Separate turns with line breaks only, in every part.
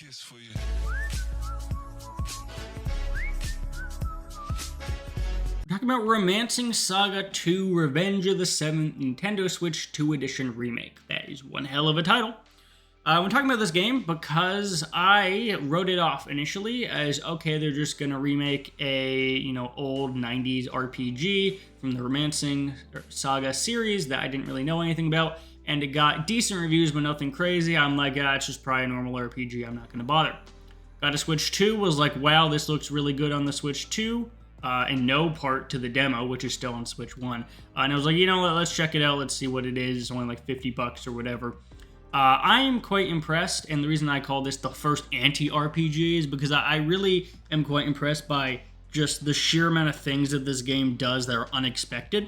kiss for you.
We're talking about Romancing Saga 2 Revenge of the Seventh Nintendo Switch 2 Edition Remake. That is one hell of a title. We're talking about this game because I wrote it off initially as, okay, they're just going to remake a, old 90s RPG from the Romancing Saga series that I didn't really know anything about, and it got decent reviews but nothing crazy. I'm like, it's just probably a normal RPG, I'm not going to bother. Got a Switch 2, was like, wow, this looks really good on the Switch 2, in no part to the demo, which is still on Switch 1. And I was like, let's check it out, let's see what it is. It's only like $50 or whatever. I am quite impressed, and the reason I call this the first anti-RPG is because I really am quite impressed by just the sheer amount of things that this game does that are unexpected,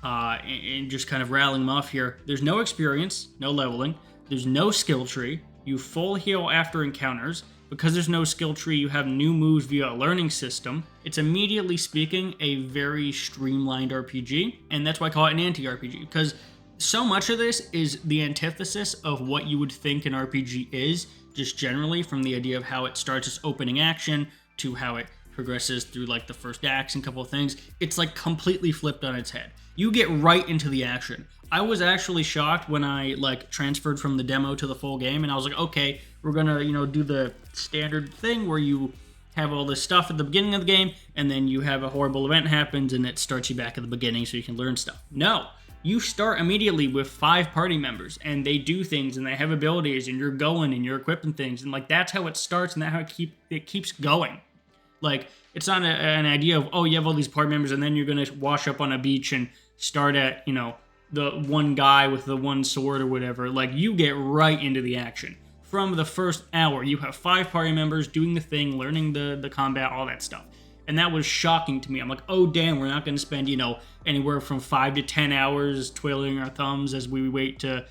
and just kind of rattling them off here. There's no experience, no leveling, there's no skill tree, you full heal after encounters. Because there's no skill tree, you have new moves via a learning system. It's immediately speaking a very streamlined RPG, and that's why I call it an anti-RPG, because so much of this is the antithesis of what you would think an RPG is, just generally, from the idea of how it starts as opening action to how it progresses through like the first acts and couple of things. It's like completely flipped on its head. You get right into the action. I was actually shocked when I transferred from the demo to the full game, and I was like, okay, we're gonna do the standard thing where you have all this stuff at the beginning of the game, and then you have a horrible event happens, and it starts you back at the beginning so you can learn stuff. No. You start immediately with 5 party members, and they do things, and they have abilities, and you're going, and you're equipping things, and that's how it starts, and that's how it keeps going. It's not an idea of, you have all these party members, and then you're gonna wash up on a beach and start at, the one guy with the one sword or whatever. You get right into the action. From the first hour, you have 5 party members doing the thing, learning the combat, all that stuff. And that was shocking to me. I'm like, oh damn, we're not going to spend, anywhere from 5 to 10 hours twiddling our thumbs as we wait to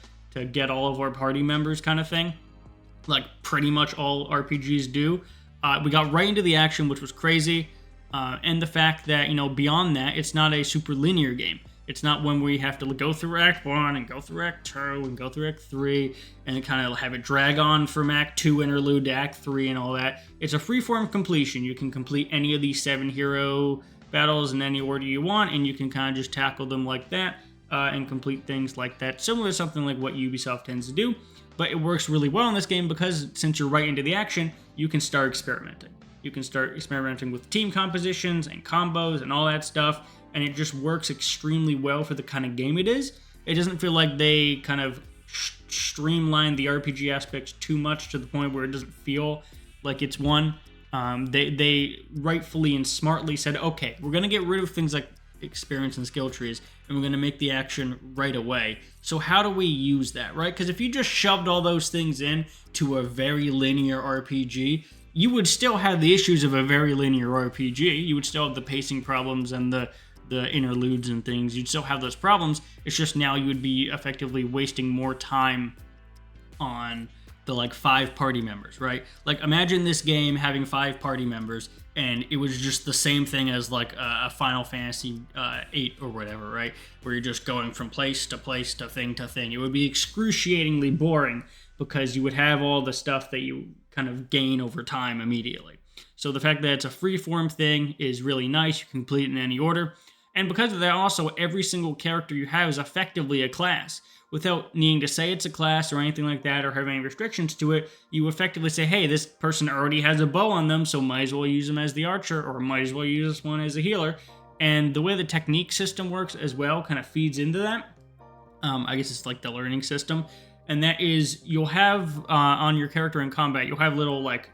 get all of our party members kind of thing. Like pretty much all RPGs do. We got right into the action, which was crazy. And the fact that, beyond that, it's not a super linear game. It's not when we have to go through Act 1 and go through Act 2 and go through Act 3 and kind of have it drag on from Act 2 interlude to Act 3 and all that. It's a freeform completion. You can complete any of these 7 hero battles in any order you want, and you can kind of just tackle them like that and complete things like that. Similar to something like what Ubisoft tends to do, but it works really well in this game because since you're right into the action, you can start experimenting. You can start experimenting with team compositions and combos and all that stuff, and it just works extremely well for the kind of game it is. It doesn't feel like they kind of streamline the RPG aspects too much to the point where it doesn't feel like it's one. They rightfully and smartly said, okay, we're going to get rid of things like experience and skill trees, and we're going to make the action right away. So how do we use that, right? Because if you just shoved all those things in to a very linear RPG, you would still have the issues of a very linear RPG. You would still have the pacing problems and the interludes and things. You'd still have those problems. It's just now you would be effectively wasting more time on the 5 party members, right? Imagine this game having 5 party members and it was just the same thing as a Final Fantasy 8 or whatever, right? Where you're just going from place to place to thing to thing. It would be excruciatingly boring because you would have all the stuff that you kind of gain over time immediately. So the fact that it's a free-form thing is really nice. You can complete it in any order. And because of that, also, every single character you have is effectively a class. Without needing to say it's a class or anything like that or have any restrictions to it, you effectively say, hey, this person already has a bow on them, so might as well use them as the archer, or might as well use this one as a healer. And the way the technique system works as well kind of feeds into that. I guess it's like the learning system. And that is, you'll have on your character in combat, you'll have little light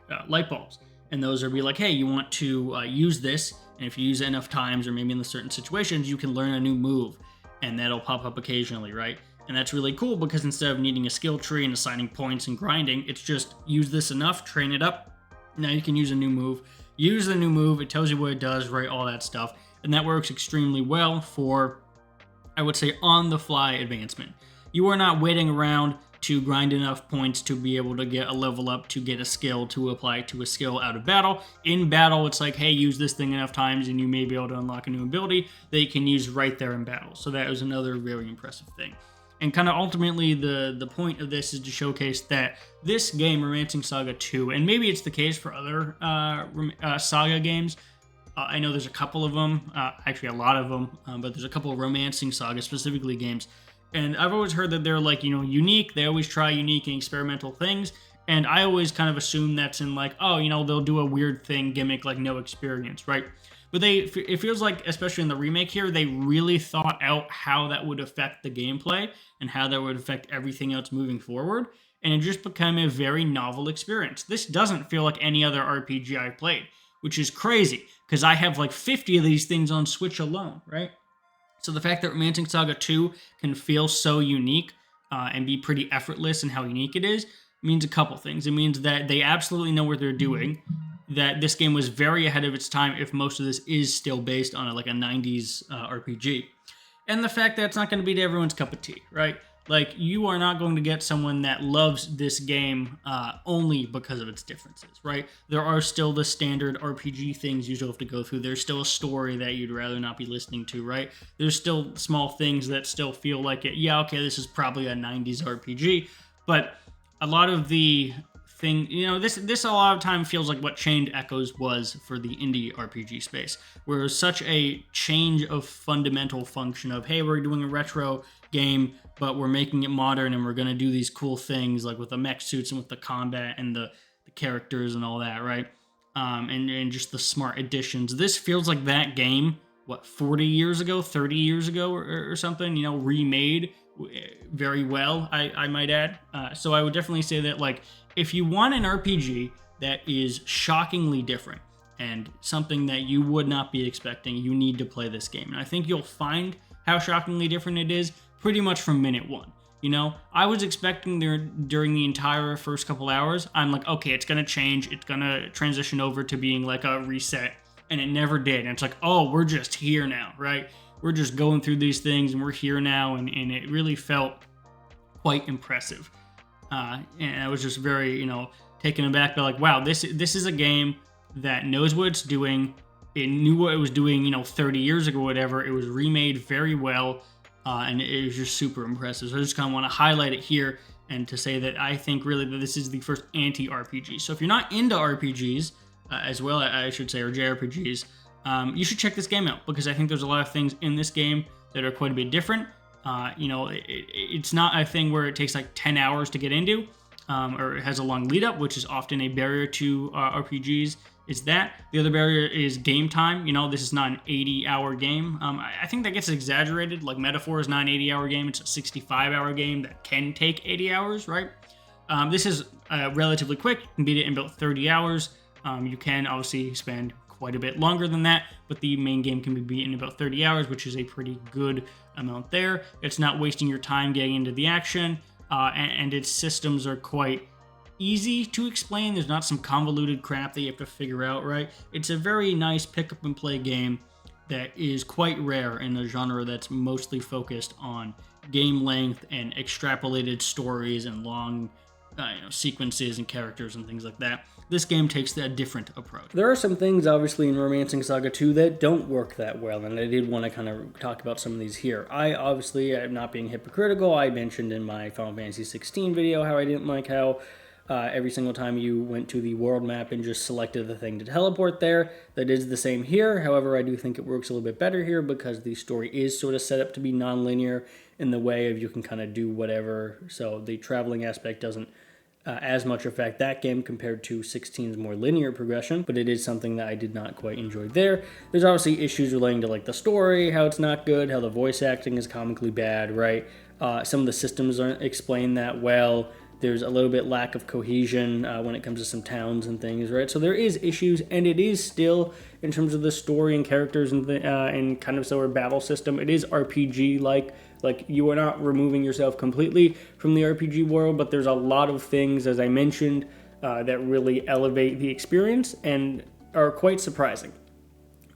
bulbs. And those are be like, hey, you want to use this, and if you use it enough times or maybe in the certain situations, you can learn a new move, and that'll pop up occasionally, right? And that's really cool because instead of needing a skill tree and assigning points and grinding, it's just use this enough, train it up, now you can use a new move. Use the new move, it tells you what it does, right, all that stuff. And that works extremely well for, I would say, on-the-fly advancement. You are not waiting around to grind enough points to be able to get a level up, to get a skill, to apply to a skill out of battle. In battle, it's like, hey, use this thing enough times and you may be able to unlock a new ability that you can use right there in battle. So that was another very impressive thing. And kind of ultimately the point of this is to showcase that this game, Romancing Saga 2, and maybe it's the case for other Saga games. I know there's a couple of them, actually a lot of them, but there's a couple of Romancing Saga specifically games. And I've always heard that they're like, unique. They always try unique and experimental things. And I always kind of assume that's in like, oh, they'll do a weird thing, gimmick, like no experience, right? But it feels like, especially in the remake here, they really thought out how that would affect the gameplay and how that would affect everything else moving forward. And it just became a very novel experience. This doesn't feel like any other RPG I've played, which is crazy because I have like 50 of these things on Switch alone, right? So the fact that Romancing Saga 2 can feel so unique and be pretty effortless in how unique it is means a couple things. It means that they absolutely know what they're doing, that this game was very ahead of its time if most of this is still based on a 90s RPG. And the fact that it's not going to be to everyone's cup of tea, right? Like, you are not going to get someone that loves this game only because of its differences, right? There are still the standard RPG things you still have to go through. There's still a story that you'd rather not be listening to, right? There's still small things that still feel like it. Yeah, okay, this is probably a 90s RPG, but a lot of the thing, this a lot of time feels like what Chained Echoes was for the indie RPG space, where it was such a change of fundamental function of, hey, we're doing a retro game, but we're making it modern and we're going to do these cool things like with the mech suits and with the combat and the characters and all that, right? And just the smart additions. This feels like that game, 40 years ago, 30 years ago or something, remade very well, I might add. So I would definitely say that, like, if you want an RPG that is shockingly different and something that you would not be expecting, you need to play this game. And I think you'll find how shockingly different it is pretty much from minute one. I was expecting during the entire first couple hours, I'm like, okay, it's going to change. It's going to transition over to being like a reset. And it never did. And it's like, oh, we're just here now, right? We're just going through these things and we're here now. And it really felt quite impressive. And I was just very, taken aback by like, wow, this is a game that knows what it's doing. It knew what it was doing, 30 years ago or whatever. It was remade very well. And it was just super impressive. So I just kind of want to highlight it here and to say that I think really that this is the first anti-RPG. So if you're not into RPGs as well, I should say, or JRPGs, you should check this game out because I think there's a lot of things in this game that are quite a bit different. It's not a thing where it takes like 10 hours to get into, or it has a long lead up, which is often a barrier to RPGs. It's that. The other barrier is game time. This is not an 80-hour game. I think that gets exaggerated. Like, Metaphor is not an 80-hour game. It's a 65-hour game that can take 80 hours, right? This is relatively quick. You can beat it in about 30 hours. You can obviously spend quite a bit longer than that, but the main game can be beaten in about 30 hours, which is a pretty good amount there. It's not wasting your time getting into the action, and its systems are quite easy to explain. There's not some convoluted crap that you have to figure out, right? It's a very nice pick up and play game that is quite rare in a genre that's mostly focused on game length and extrapolated stories and long sequences and characters and things like that. This game takes a different approach. There are some things, obviously, in Romancing Saga 2 that don't work that well, and I did want to kind of talk about some of these here. I obviously am not being hypocritical. I mentioned in my Final Fantasy 16 video how I didn't like how every single time you went to the world map and just selected the thing to teleport there. That is the same here. However, I do think it works a little bit better here because the story is sort of set up to be non-linear in the way of you can kind of do whatever. So the traveling aspect doesn't as much affect that game compared to 16's more linear progression, but it is something that I did not quite enjoy there. There's obviously issues relating to like the story, how it's not good, how the voice acting is comically bad, right? Some of the systems aren't explained that well. There's a little bit lack of cohesion when it comes to some towns and things, right? So there is issues, and it is still, in terms of the story and characters and kind of sort of battle system, it is RPG-like. Like, you are not removing yourself completely from the RPG world, but there's a lot of things, as I mentioned, that really elevate the experience and are quite surprising.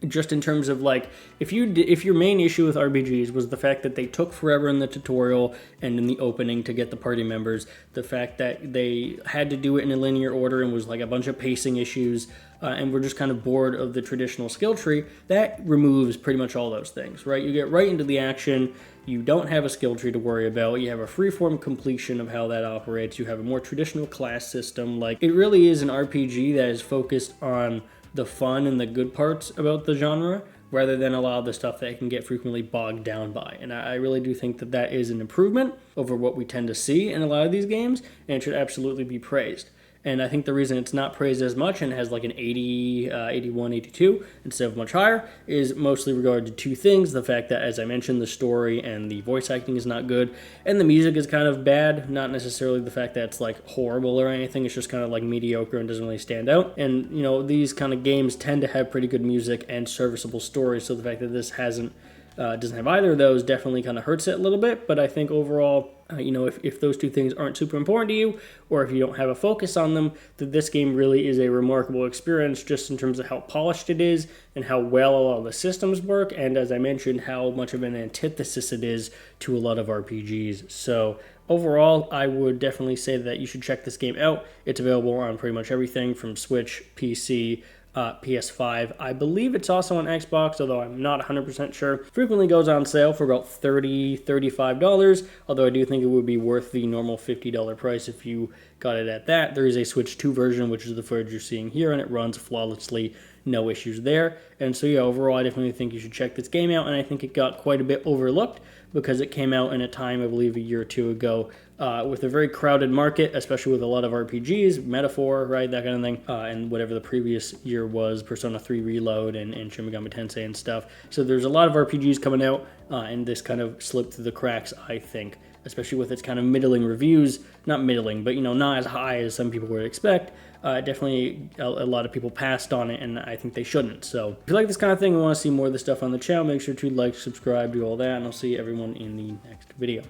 Just in terms of, like, if your main issue with RPGs was the fact that they took forever in the tutorial and in the opening to get the party members, the fact that they had to do it in a linear order and was like a bunch of pacing issues, and we're just kind of bored of the traditional skill tree, that removes pretty much all those things, right? You get right into the action. You don't have a skill tree to worry about. You have a freeform completion of how that operates. You have a more traditional class system. Like, it really is an RPG that is focused on the fun and the good parts about the genre, rather than a lot of the stuff that it can get frequently bogged down by. And I really do think that that is an improvement over what we tend to see in a lot of these games, and it should absolutely be praised. And I think the reason it's not praised as much and has like an 80, 81, 82 instead of much higher is mostly regarded to two things. The fact that, as I mentioned, the story and the voice acting is not good, and the music is kind of bad. Not necessarily the fact that it's like horrible or anything. It's just kind of like mediocre and doesn't really stand out. And, you know, these kind of games tend to have pretty good music and serviceable stories. So the fact that this doesn't have either of those definitely kind of hurts it a little bit. But I think overall, you know, if those two things aren't super important to you, or if you don't have a focus on them, that this game really is a remarkable experience just in terms of how polished it is and how well all the systems work, and as I mentioned, how much of an antithesis it is to a lot of RPGs. So overall, I would definitely say that you should check this game out. It's available on pretty much everything from Switch, PC, PS5. I believe it's also on Xbox, although I'm not 100% sure. Frequently goes on sale for about $30, $35, although I do think it would be worth the normal $50 price if you got it at that. There is a Switch 2 version, which is the footage you're seeing here, and it runs flawlessly. No issues there. And so yeah, overall, I definitely think you should check this game out, and I think it got quite a bit overlooked because it came out in a time, I believe, a year or two ago, with a very crowded market, especially with a lot of RPGs, Metaphor, right, that kind of thing, and whatever the previous year was, Persona 3 Reload and Shin Megami Tensei and stuff. So there's a lot of RPGs coming out, and this kind of slipped through the cracks, I think, especially with its kind of middling reviews. Not middling, but, you know, not as high as some people would expect. Definitely a lot of people passed on it, and I think they shouldn't. So if you like this kind of thing and want to see more of this stuff on the channel, make sure to like, subscribe, do all that, and I'll see everyone in the next video.